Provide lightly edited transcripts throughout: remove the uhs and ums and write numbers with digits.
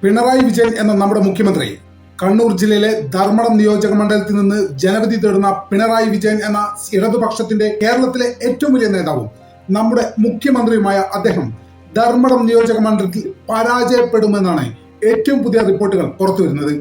പിണറായി വിജയൻ എന്ന നമ്മുടെ മുഖ്യമന്ത്രി കണ്ണൂർ ജില്ലയിലെ ധർമ്മടം നിയോജക മണ്ഡലത്തിൽ നിന്ന് ജനവിധി തേടുന്ന പിണറായി വിജയൻ എന്ന ഇടതുപക്ഷത്തിന്റെ കേരളത്തിലെ ഏറ്റവും വലിയ നേതാവും നമ്മുടെ മുഖ്യമന്ത്രിയുമായ അദ്ദേഹം ധർമ്മടം നിയോജക മണ്ഡലത്തിൽ പരാജയപ്പെടുമെന്നാണ് ഏറ്റവും പുതിയ റിപ്പോർട്ടുകൾ പുറത്തു വരുന്നത്.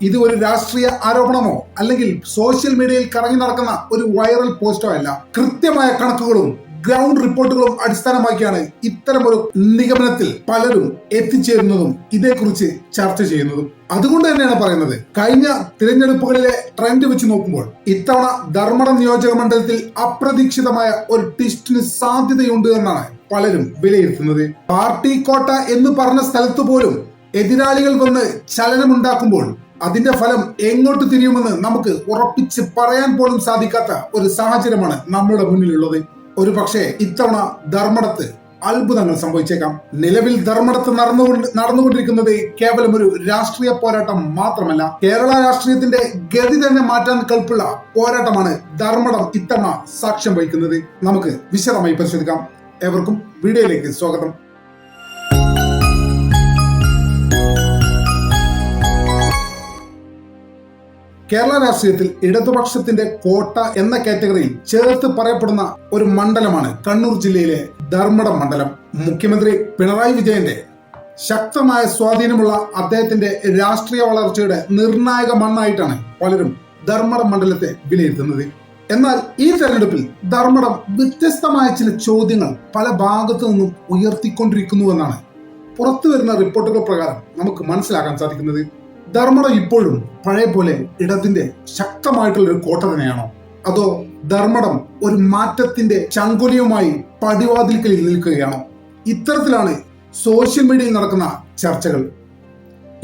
ഇത് ഒരു രാഷ്ട്രീയ ആരോപണമോ അല്ലെങ്കിൽ സോഷ്യൽ മീഡിയയിൽ കറങ്ങി നടക്കുന്ന ഒരു വൈറൽ പോസ്റ്റോ അല്ല. കൃത്യമായ കണക്കുകളും ഗ്രൗണ്ട് റിപ്പോർട്ടുകളും അടിസ്ഥാനമാക്കിയാണ് ഇത്തരമൊരു നിഗമനത്തിൽ പലരും എത്തിച്ചേരുന്നതും ഇതേക്കുറിച്ച് ചർച്ച ചെയ്യുന്നതും. അതുകൊണ്ട് തന്നെയാണ് പറയുന്നത്, കഴിഞ്ഞ തിരഞ്ഞെടുപ്പുകളിലെ ട്രെൻഡ് വെച്ച് നോക്കുമ്പോൾ ഇത്തവണ ധർമ്മടം നിയോജക മണ്ഡലത്തിൽ അപ്രതീക്ഷിതമായ ഒരു ട്വിസ്റ്റിന് സാധ്യതയുണ്ട് എന്നാണ് പലരും വിലയിരുത്തുന്നത്. പാർട്ടി കോട്ട എന്ന് പറഞ്ഞ സ്ഥലത്ത് പോലും എതിരാളികൾ വന്ന് ചലനമുണ്ടാക്കുമ്പോൾ അതിന്റെ ഫലം എങ്ങോട്ട് തിരിയുമെന്ന് നമുക്ക് ഉറപ്പിച്ച് പറയാൻ പോലും സാധിക്കാത്ത ഒരു സാഹചര്യമാണ് നമ്മുടെ മുന്നിലുള്ളത്. ഒരു പക്ഷേ ഇത്തവണ ധർമ്മടത്ത് അത്ഭുതങ്ങൾ സംഭവിച്ചേക്കാം. നിലവിൽ ധർമ്മടത്ത് നടന്നുകൊണ്ടിരിക്കുന്നത് കേവലം ഒരു രാഷ്ട്രീയ പോരാട്ടം മാത്രമല്ല, കേരള രാഷ്ട്രീയത്തിന്റെ ഗതി തന്നെ മാറ്റാൻ കൽപ്പുള്ള പോരാട്ടമാണ് ധർമ്മടം ഇത്തവണ സാക്ഷ്യം വഹിക്കുന്നത്. നമുക്ക് വിശദമായി പരിശോധിക്കാം. ഏവർക്കും വീഡിയോയിലേക്ക് സ്വാഗതം. കേരള രാഷ്ട്രീയത്തിൽ ഇടതുപക്ഷത്തിന്റെ കോട്ട എന്ന കാറ്റഗറിയിൽ ചേർത്ത് പറയപ്പെടുന്ന ഒരു മണ്ഡലമാണ് കണ്ണൂർ ജില്ലയിലെ ധർമ്മടം മണ്ഡലം. മുഖ്യമന്ത്രി പിണറായി വിജയന്റെ ശക്തമായ സ്വാധീനമുള്ള അദ്ദേഹത്തിന്റെ രാഷ്ട്രീയ വളർച്ചയുടെ നിർണായക മണ്ണായിട്ടാണ് പലരും ധർമ്മടം മണ്ഡലത്തെ വിലയിരുത്തുന്നത്. എന്നാൽ ഈ തെരഞ്ഞെടുപ്പിൽ ധർമ്മടം വ്യത്യസ്തമായ ചില ചോദ്യങ്ങൾ പല ഭാഗത്തു നിന്നും ഉയർത്തിക്കൊണ്ടിരിക്കുന്നുവെന്നാണ് പുറത്തു വരുന്ന റിപ്പോർട്ടുകൾ പ്രകാരം നമുക്ക് മനസ്സിലാക്കാൻ സാധിക്കുന്നത്. ധർമ്മടം ഇപ്പോഴും പഴയ പോലെ ഇടത്തിന്റെ ശക്തമായിട്ടുള്ള ഒരു കോട്ട തന്നെയാണോ, അതോ ധർമ്മടം ഒരു മാറ്റത്തിന്റെ ചങ്കുലിയുമായി പടിവാതിൽക്കലിൽ നിൽക്കുകയാണോ? ഇത്തരത്തിലാണ് സോഷ്യൽ മീഡിയയിൽ നടക്കുന്ന ചർച്ചകൾ.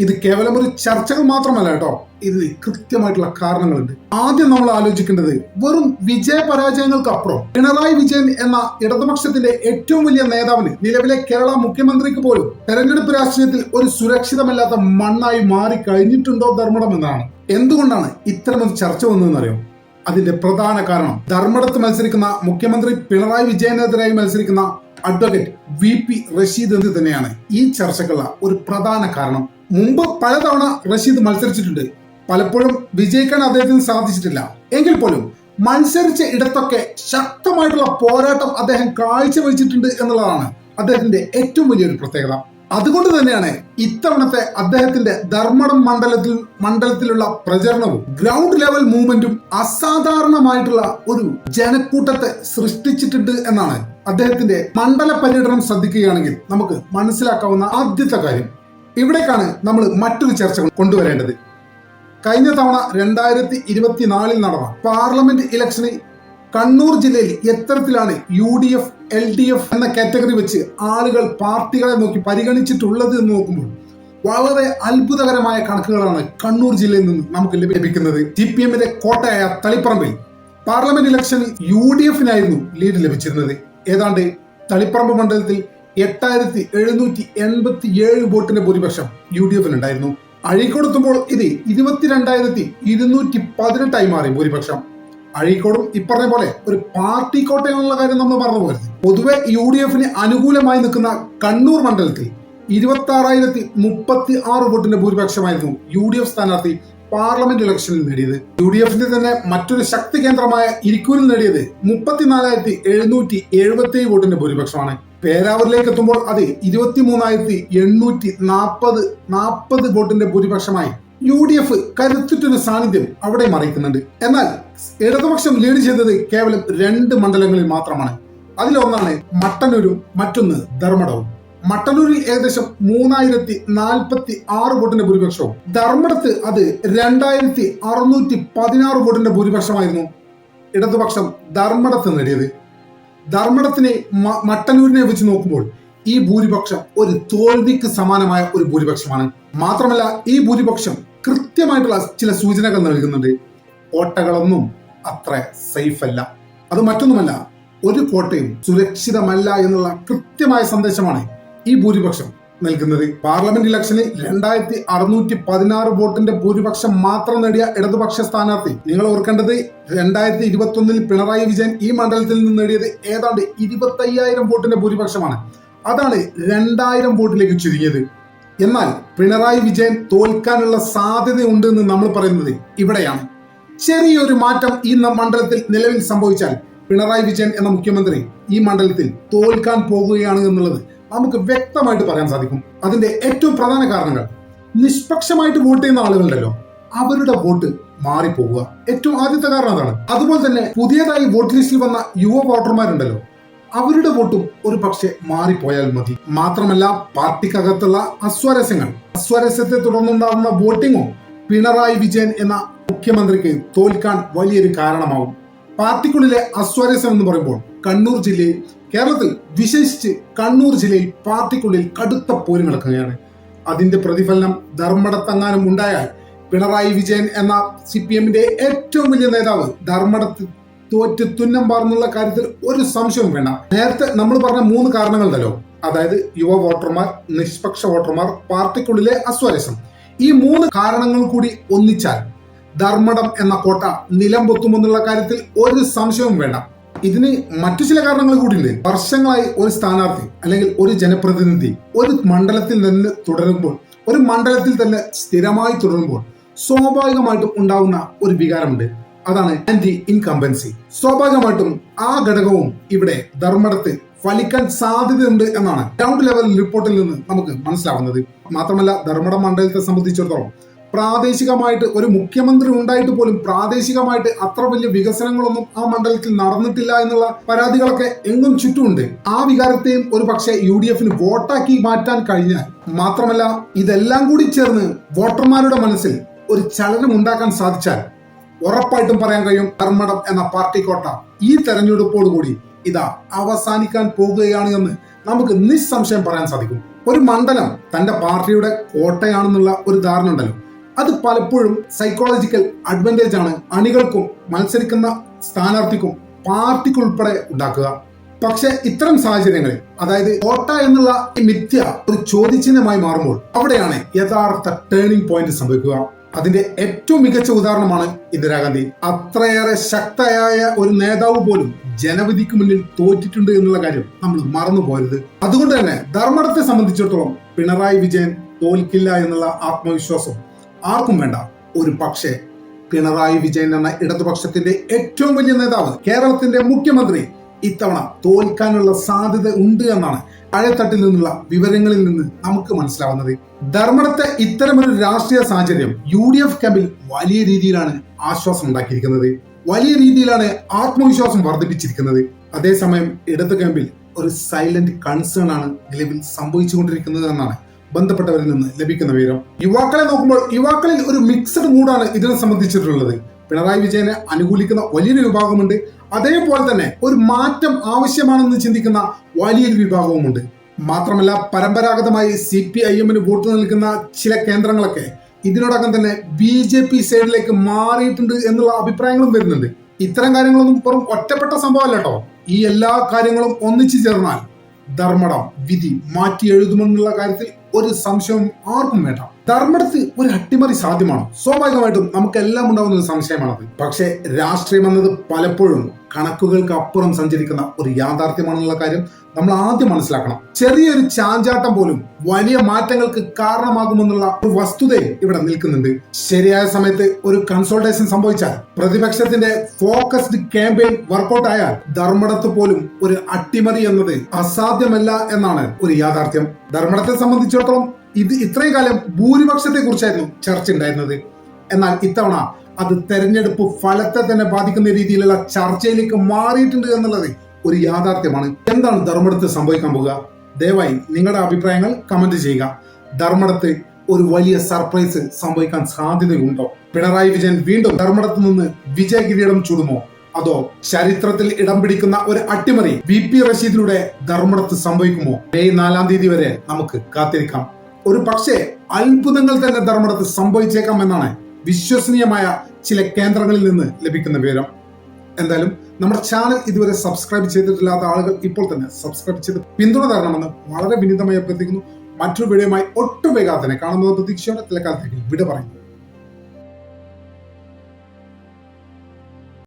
ഇത് കേവലം ഒരു ചർച്ചകൾ മാത്രമല്ല കേട്ടോ, ഇതിന് കൃത്യമായിട്ടുള്ള കാരണങ്ങളുണ്ട്. ആദ്യം നമ്മൾ ആലോചിക്കേണ്ടത്, വെറും വിജയ പരാജയങ്ങൾക്കപ്പുറം പിണറായി വിജയൻ എന്ന ഇടതുപക്ഷത്തിന്റെ ഏറ്റവും വലിയ നേതാവിന്, നിലവിലെ കേരള മുഖ്യമന്ത്രിക്ക് പോലും തെരഞ്ഞെടുപ്പ് രാഷ്ട്രീയത്തിൽ ഒരു സുരക്ഷിതമല്ലാത്ത മണ്ണായി മാറി കഴിഞ്ഞിട്ടുണ്ടോ ധർമ്മടം എന്നാണ്. എന്തുകൊണ്ടാണ് ഇത്തരമൊരു ചർച്ച വന്നതെന്നറിയോ? അതിന്റെ പ്രധാന കാരണം ധർമ്മടത്ത് മത്സരിക്കുന്ന മുഖ്യമന്ത്രി പിണറായി വിജയനെതിരായി മത്സരിക്കുന്ന അഡ്വക്കേറ്റ് VP റഷീദ് എന്ന് തന്നെയാണ് ഈ ചർച്ചക്കുള്ള ഒരു പ്രധാന കാരണം. മുമ്പ് പലതവണ റഷീദ് മത്സരിച്ചിട്ടുണ്ട്, പലപ്പോഴും വിജയിക്കാൻ അദ്ദേഹത്തിന് സാധിച്ചിട്ടില്ല. എങ്കിൽ പോലും മത്സരിച്ച ഇടത്തൊക്കെ ശക്തമായിട്ടുള്ള പോരാട്ടം അദ്ദേഹം കാഴ്ചവെച്ചിട്ടുണ്ട് എന്നുള്ളതാണ് അദ്ദേഹത്തിന്റെ ഏറ്റവും വലിയൊരു പ്രത്യേകത. അതുകൊണ്ട് തന്നെയാണ് ഇത്തവണത്തെ അദ്ദേഹത്തിന്റെ ധർമ്മടം മണ്ഡലത്തിലുള്ള പ്രചരണവും ഗ്രൗണ്ട് ലെവൽ മൂവ്മെന്റും അസാധാരണമായിട്ടുള്ള ഒരു ജനക്കൂട്ടത്തെ സൃഷ്ടിച്ചിട്ടുണ്ട് എന്നാണ് അദ്ദേഹത്തിന്റെ മണ്ഡല പര്യടനം ശ്രദ്ധിക്കുകയാണെങ്കിൽ നമുക്ക് മനസ്സിലാക്കാവുന്ന ആദ്യത്തെ കാര്യം. ഇവിടേക്കാണ് നമ്മൾ മറ്റൊരു ചർച്ച കൊണ്ടുവരേണ്ടത്. കഴിഞ്ഞ തവണ 2024 നടന്ന പാർലമെന്റ് ഇലക്ഷനിൽ കണ്ണൂർ ജില്ലയിൽ എത്തരത്തിലാണ് UDF LDF എന്ന കാറ്റഗറി വെച്ച് ആളുകൾ പാർട്ടികളെ നോക്കി പരിഗണിച്ചിട്ടുള്ളത് എന്ന് നോക്കുമ്പോൾ വളരെ അത്ഭുതകരമായ കണക്കുകളാണ് കണ്ണൂർ ജില്ലയിൽ നിന്ന് നമുക്ക് ലഭിക്കുന്നത്. CPMന്റെ കോട്ടയായ തളിപ്പറമ്പിൽ പാർലമെന്റ് ഇലക്ഷനിൽ UDFനായിരുന്നു ലീഡ് ലഭിച്ചിരുന്നത്. ഏതാണ്ട് തളിപ്പറമ്പ് മണ്ഡലത്തിൽ 8787 വോട്ടിന്റെ ഭൂരിപക്ഷം UDFനുണ്ടായിരുന്നു. അഴീക്കോടെത്തുമ്പോൾ ഇത് 22,218 മാറി ഭൂരിപക്ഷം. അഴീക്കോടും ഇപ്പറഞ്ഞ പോലെ ഒരു പാർട്ടി കോട്ടയെന്നുള്ള കാര്യം നമ്മൾ മറന്നു പോകരുത്. പൊതുവെ UDFന് അനുകൂലമായി നിൽക്കുന്ന കണ്ണൂർ മണ്ഡലത്തിൽ 26,036 വോട്ടിന്റെ ഭൂരിപക്ഷമായിരുന്നു UDF സ്ഥാനാർത്ഥി പാർലമെന്റ് ഇലക്ഷനിൽ നേടിയത്. UDFന്റെ തന്നെ മറ്റൊരു ശക്തി കേന്ദ്രമായ ഇരിക്കൂരിൽ നേടിയത് 34,777 വോട്ടിന്റെ ഭൂരിപക്ഷമാണ്. പേരാവൂരിലേക്ക് എത്തുമ്പോൾ അത് 23,840 വോട്ടിന്റെ ഭൂരിപക്ഷമായി UDF കരുത്തുറ്റൊരു സാന്നിധ്യം അവിടെ അറിയിക്കുന്നുണ്ട്. എന്നാൽ ഇടതുപക്ഷം ലീഡ് ചെയ്തത് കേവലം 2 മണ്ഡലങ്ങളിൽ മാത്രമാണ്. അതിലൊന്നാണ് മട്ടന്നൂരും മറ്റൊന്ന് ധർമ്മടവും. മട്ടന്നൂരിൽ ഏകദേശം 3,046 വോട്ടിന്റെ ഭൂരിപക്ഷവും ധർമ്മടത്ത് അത് 2,616 വോട്ടിന്റെ ഭൂരിപക്ഷമായിരുന്നു ഇടതുപക്ഷം ധർമ്മടത്ത് നേടിയത്. ധർമ്മടത്തിനെ മട്ടന്നൂരിനെ വെച്ച് നോക്കുമ്പോൾ ഈ ഭൂരിപക്ഷം ഒരു തോൽവിക്ക് സമാനമായ ഒരു ഭൂരിപക്ഷമാണ്. മാത്രമല്ല ഈ ഭൂരിപക്ഷം കൃത്യമായിട്ടുള്ള ചില സൂചനകൾ നൽകുന്നുണ്ട്. കോട്ടകളൊന്നും അത്ര സേഫ് അല്ല, അത് മറ്റൊന്നുമല്ല, ഒരു കോട്ടയും സുരക്ഷിതമല്ല എന്നുള്ള കൃത്യമായ സന്ദേശമാണ് ഈ ഭൂരിപക്ഷം നൽകുന്നത്. പാർലമെന്റ് ഇലക്ഷനിൽ 2,616 വോട്ടിന്റെ ഭൂരിപക്ഷം മാത്രം നേടിയ ഇടതുപക്ഷ സ്ഥാനാർത്ഥി, നിങ്ങൾ ഓർക്കേണ്ടത് 2021 പിണറായി വിജയൻ ഈ മണ്ഡലത്തിൽ നിന്ന് നേടിയത് ഏതാണ്ട് 25,000 വോട്ടിന്റെ ഭൂരിപക്ഷമാണ്. അതാണ് 2,000 വോട്ടിലേക്ക് ചുരുങ്ങിയത്. എന്നാൽ പിണറായി വിജയൻ തോൽക്കാനുള്ള സാധ്യതയുണ്ട് എന്ന് നമ്മൾ പറയുന്നത് ഇവിടെയാണ്. ചെറിയൊരു മാറ്റം ഈ മണ്ഡലത്തിൽ നിലവിൽ സംഭവിച്ചാൽ പിണറായി വിജയൻ എന്ന മുഖ്യമന്ത്രി ഈ മണ്ഡലത്തിൽ തോൽക്കാൻ പോകുകയാണ് എന്നുള്ളത് നമുക്ക് വ്യക്തമായിട്ട് പറയാൻ സാധിക്കും. അതിന്റെ ഏറ്റവും പ്രധാന കാരണങ്ങൾ, നിഷ്പക്ഷമായിട്ട് വോട്ട് ചെയ്യുന്ന ആളുകളുണ്ടല്ലോ, അവരുടെ വോട്ട് മാറിപ്പോകുക ഏറ്റവും ആദ്യത്തെ കാരണം അതാണ്. അതുപോലെ തന്നെ പുതിയതായി വോട്ട് ലിസ്റ്റിൽ വന്ന യുവ വോട്ടർമാരുണ്ടല്ലോ, അവരുടെ വോട്ടും ഒരു പക്ഷെ മാറിപ്പോയാൽ മതി. മാത്രമല്ല പാർട്ടിക്കകത്തുള്ള അസ്വാരസ്യത്തെ തുടർന്നുണ്ടാകുന്ന വോട്ടിങ്ങും പിണറായി വിജയൻ എന്ന മുഖ്യമന്ത്രിക്ക് തോൽക്കാൻ വലിയൊരു കാരണമാവും. പാർട്ടിക്കുള്ളിലെ അസ്വാരസ്യം എന്ന് പറയുമ്പോൾ കണ്ണൂർ ജില്ലയിൽ, കേരളത്തിൽ വിശേഷിച്ച് കണ്ണൂർ ജില്ലയിൽ പാർട്ടിക്കുള്ളിൽ കടുത്ത പോരും നടക്കുകയാണ്. അതിന്റെ പ്രതിഫലനം ധർമ്മടത്തെങ്ങാനും ഉണ്ടായാൽ പിണറായി വിജയൻ എന്ന CPM-ന്റെ ഏറ്റവും വലിയ നേതാവ് ധർമ്മടത്ത് തോറ്റ് തുന്നം പാർന്നുള്ള കാര്യത്തിൽ ഒരു സംശയവും വേണ്ട. നേരത്തെ നമ്മൾ പറഞ്ഞ 3 കാരണങ്ങളുണ്ടല്ലോ, അതായത് യുവ വോട്ടർമാർ, നിഷ്പക്ഷ വോട്ടർമാർ, പാർട്ടിക്കുള്ളിലെ അസ്വാരസ്യം, ഈ 3 കാരണങ്ങൾ കൂടി ഒന്നിച്ചാൽ ധർമ്മടം എന്ന കോട്ട നിലം പൊത്തുമെന്നുള്ള കാര്യത്തിൽ ഒരു സംശയവും വേണ്ട. ഇതിന് മറ്റു ചില കാരണങ്ങൾ കൂടിയുണ്ട്. വർഷങ്ങളായി ഒരു സ്ഥാനാർത്ഥി അല്ലെങ്കിൽ ഒരു ജനപ്രതിനിധി ഒരു മണ്ഡലത്തിൽ തന്നെ സ്ഥിരമായി തുടരുമ്പോൾ സ്വാഭാവികമായിട്ടും ഉണ്ടാവുന്ന ഒരു വികാരമുണ്ട്. അതാണ് ആന്റി ഇൻകംബൻസി. സ്വാഭാവികമായിട്ടും ആ ഘടകവും ഇവിടെ ധർമ്മടത്ത് ഫലിക്കാൻ സാധ്യതയുണ്ട് എന്നാണ് ഗ്രൗണ്ട് ലെവൽ റിപ്പോർട്ടിൽ നിന്ന് നമുക്ക് മനസ്സിലാവുന്നത്. മാത്രമല്ല ധർമ്മടം മണ്ഡലത്തെ സംബന്ധിച്ചിടത്തോളം പ്രാദേശികമായിട്ട് ഒരു മുഖ്യമന്ത്രി ഉണ്ടായിട്ട് പോലും പ്രാദേശികമായിട്ട് അത്ര വലിയ വികസനങ്ങളൊന്നും ആ മണ്ഡലത്തിൽ നടന്നിട്ടില്ല എന്നുള്ള പരാതികളൊക്കെ എങ്ങും ചുറ്റുമുണ്ട്. ആ വികാരത്തെയും ഒരു പക്ഷേ UDF-ന് വോട്ടാക്കി മാറ്റാൻ കഴിഞ്ഞാൽ, മാത്രമല്ല ഇതെല്ലാം കൂടി ചേർന്ന് വോട്ടർമാരുടെ മനസ്സിൽ ഒരു ചലനം ഉണ്ടാക്കാൻ സാധിച്ചാൽ ഉറപ്പായിട്ടും പറയാൻ കഴിയും ധർമ്മടം എന്ന പാർട്ടി കോട്ട ഈ തെരഞ്ഞെടുപ്പോടുകൂടി ഇതാ അവസാനിക്കാൻ പോകുകയാണ് എന്ന് നമുക്ക് നിസ്സംശയം പറയാൻ സാധിക്കും. ഒരു മണ്ഡലം തന്റെ പാർട്ടിയുടെ കോട്ടയാണെന്നുള്ള ഒരു ധാരണ ഉണ്ടല്ലോ, അത് പലപ്പോഴും സൈക്കോളജിക്കൽ അഡ്വാൻറ്റേജ് ആണ് അണികൾക്കും മത്സരിക്കുന്ന സ്ഥാനാർത്ഥിക്കും പാർട്ടിക്കുൾപ്പെടെ ഉണ്ടാക്കുക. പക്ഷെ ഇത്തരം സാഹചര്യങ്ങളിൽ, അതായത് കോട്ട എന്നുള്ള മിഥ്യ ഒരു ചോദ്യചിഹ്നമായി മാറുമ്പോൾ അവിടെയാണ് യഥാർത്ഥ ടേണിംഗ് പോയിന്റ് സംഭവിക്കുക. അതിന്റെ ഏറ്റവും മികച്ച ഉദാഹരണമാണ് ഇന്ദിരാഗാന്ധി. അത്രയേറെ ശക്തയായ ഒരു നേതാവ് പോലും ജനവിധിക്ക് മുന്നിൽ തോറ്റിട്ടുണ്ട് എന്നുള്ള കാര്യം നമ്മൾ മറന്നു പോകരുത്. അതുകൊണ്ട് തന്നെ ധർമ്മടത്തെ സംബന്ധിച്ചിടത്തോളം പിണറായി വിജയൻ തോൽക്കില്ല എന്നുള്ള ആത്മവിശ്വാസം ആർക്കും വേണ്ട. ഒരു പക്ഷേ പിണറായി വിജയൻ എന്ന ഇടതുപക്ഷത്തിന്റെ ഏറ്റവും വലിയ നേതാവ്, കേരളത്തിന്റെ മുഖ്യമന്ത്രി ഇത്തവണ തോൽക്കാനുള്ള സാധ്യത ഉണ്ട് എന്നാണ് താഴെത്തട്ടിൽ നിന്നുള്ള വിവരങ്ങളിൽ നിന്ന് നമുക്ക് മനസ്സിലാവുന്നത്. ധർമ്മടത്തെ ഇത്തരമൊരു രാഷ്ട്രീയ സാഹചര്യം UDF ക്യാമ്പിൽ വലിയ രീതിയിലാണ് ആശ്വാസം ഉണ്ടാക്കിയിരിക്കുന്നത്, വലിയ രീതിയിലാണ് ആത്മവിശ്വാസം വർദ്ധിപ്പിച്ചിരിക്കുന്നത്. അതേസമയം ഇടതു ക്യാമ്പിൽ ഒരു സൈലന്റ് കൺസേൺ ആണ് നിലവിൽ സംഭവിച്ചുകൊണ്ടിരിക്കുന്നത് എന്നാണ് ബന്ധപ്പെട്ടവരിൽ നിന്ന് ലഭിക്കുന്ന വിവരം. യുവാക്കളെ നോക്കുമ്പോൾ യുവാക്കളിൽ ഒരു മിക്സഡ് മൂഡാണ് ഇതിനെ സംബന്ധിച്ചിട്ടുള്ളത്. പിണറായി വിജയനെ അനുകൂലിക്കുന്ന വലിയൊരു വിഭാഗമുണ്ട്, അതേപോലെ തന്നെ ഒരു മാറ്റം ആവശ്യമാണെന്ന് ചിന്തിക്കുന്ന വലിയൊരു വിഭാഗവുമുണ്ട്. മാത്രമല്ല പരമ്പരാഗതമായി CPIM-ന് വോട്ട് നൽകുന്ന ചില കേന്ദ്രങ്ങളൊക്കെ ഇതിനോടകം തന്നെ BJP സൈഡിലേക്ക് മാറിയിട്ടുണ്ട് എന്നുള്ള അഭിപ്രായങ്ങളും വരുന്നുണ്ട്. ഇത്തരം കാര്യങ്ങളൊന്നും വെറും ഒറ്റപ്പെട്ട സംഭവമല്ല കേട്ടോ. ഈ എല്ലാ കാര്യങ്ങളും ഒന്നിച്ചു ചേർന്നാൽ ധർമ്മടം വിധി മാറ്റി എഴുതുമെന്നുള്ള കാര്യത്തിൽ ഒരു സംശയവും ആർക്കും വേണ്ട. ധർമ്മടത്ത് ഒരു അട്ടിമറി സാധ്യമാണ്. സ്വാഭാവികമായിട്ടും നമുക്കെല്ലാം ഉണ്ടാവുന്ന ഒരു സംശയമാണത്. പക്ഷേ രാഷ്ട്രീയം എന്നത് പലപ്പോഴും കണക്കുകൾക്ക് അപ്പുറം സഞ്ചരിക്കുന്ന ഒരു യാഥാർത്ഥ്യമാണെന്നുള്ള കാര്യം നമ്മൾ ആദ്യം മനസ്സിലാക്കണം. ചെറിയൊരു ചാഞ്ചാട്ടം പോലും വലിയ മാറ്റങ്ങൾക്ക് കാരണമാകുമെന്നുള്ള ഒരു വസ്തുതയും ഇവിടെ നിൽക്കുന്നുണ്ട്. ശരിയായ സമയത്ത് ഒരു കൺസൾട്ടേഷൻ സംഭവിച്ചാൽ, പ്രതിപക്ഷത്തിന്റെ ഫോക്കസ്ഡ് ക്യാമ്പയിൻ വർക്കൗട്ട് ആയാൽ ധർമ്മടത്ത് പോലും ഒരു അട്ടിമറി എന്നത് അസാധ്യമല്ല എന്നാണ് ഒരു യാഥാർത്ഥ്യം. ധർമ്മടത്തെ സംബന്ധിച്ചിടത്തോളം ഇത്രയും കാലം ഭൂരിപക്ഷത്തെ കുറിച്ചായിരുന്നു ചർച്ച ഉണ്ടായിരുന്നത്. എന്നാൽ ഇത്തവണ അത് തെരഞ്ഞെടുപ്പ് ഫലത്തെ തന്നെ ബാധിക്കുന്ന രീതിയിലുള്ള ചർച്ചയിലേക്ക് മാറിയിട്ടുണ്ട് എന്നുള്ളത് ഒരു യാഥാർത്ഥ്യമാണ്. എന്താണ് ധർമ്മടത്ത് സംഭവിക്കാൻ പോകുക? ദയവായി നിങ്ങളുടെ അഭിപ്രായങ്ങൾ കമന്റ് ചെയ്യുക. ധർമ്മടത്ത് ഒരു വലിയ സർപ്രൈസ് സംഭവിക്കാൻ സാധ്യതയുണ്ടോ? പിണറായി വിജയൻ വീണ്ടും ധർമ്മടത്ത് നിന്ന് വിജയ കിരീടം ചൂടുമോ? അതോ ചരിത്രത്തിൽ ഇടം പിടിക്കുന്ന ഒരു അട്ടിമറി VP റഷീദിലൂടെ ധർമ്മടത്ത് സംഭവിക്കുമോ? മെയ് 4-ാം തീയതി വരെ നമുക്ക് കാത്തിരിക്കാം. ഒരു പക്ഷേ അത്ഭുതങ്ങൾ തന്നെ ധർമ്മടത്ത് സംഭവിച്ചേക്കാം എന്നാണ് വിശ്വസനീയമായ ചില കേന്ദ്രങ്ങളിൽ നിന്ന് ലഭിക്കുന്ന വിവരം. എന്തായാലും നമ്മുടെ ചാനൽ ഇതുവരെ സബ്സ്ക്രൈബ് ചെയ്തിട്ടില്ലാത്ത ആളുകൾ ഇപ്പോൾ തന്നെ സബ്സ്ക്രൈബ് ചെയ്ത് പിന്തുണ തരണമെന്ന് വളരെ വിനീതമായി അഭ്യർത്ഥിക്കുന്നു. മറ്റൊരു വീഡിയോയുമായി ഒട്ടും വേഗാതെ തന്നെ കാണുന്നത് പ്രതീക്ഷയോടെ തൽക്കാലത്തേക്ക് വിട പറയുന്നു.